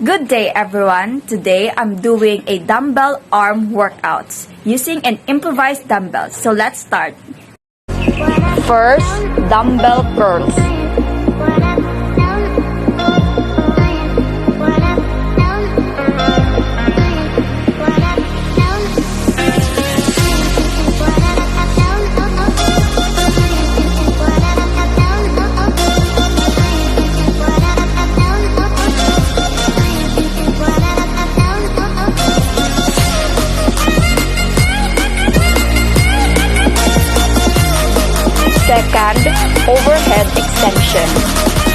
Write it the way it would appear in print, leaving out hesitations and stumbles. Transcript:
Good day everyone! Today I'm doing a dumbbell arm workouts using an improvised dumbbell. So let's start. First, dumbbell curls. Second, overhead extension.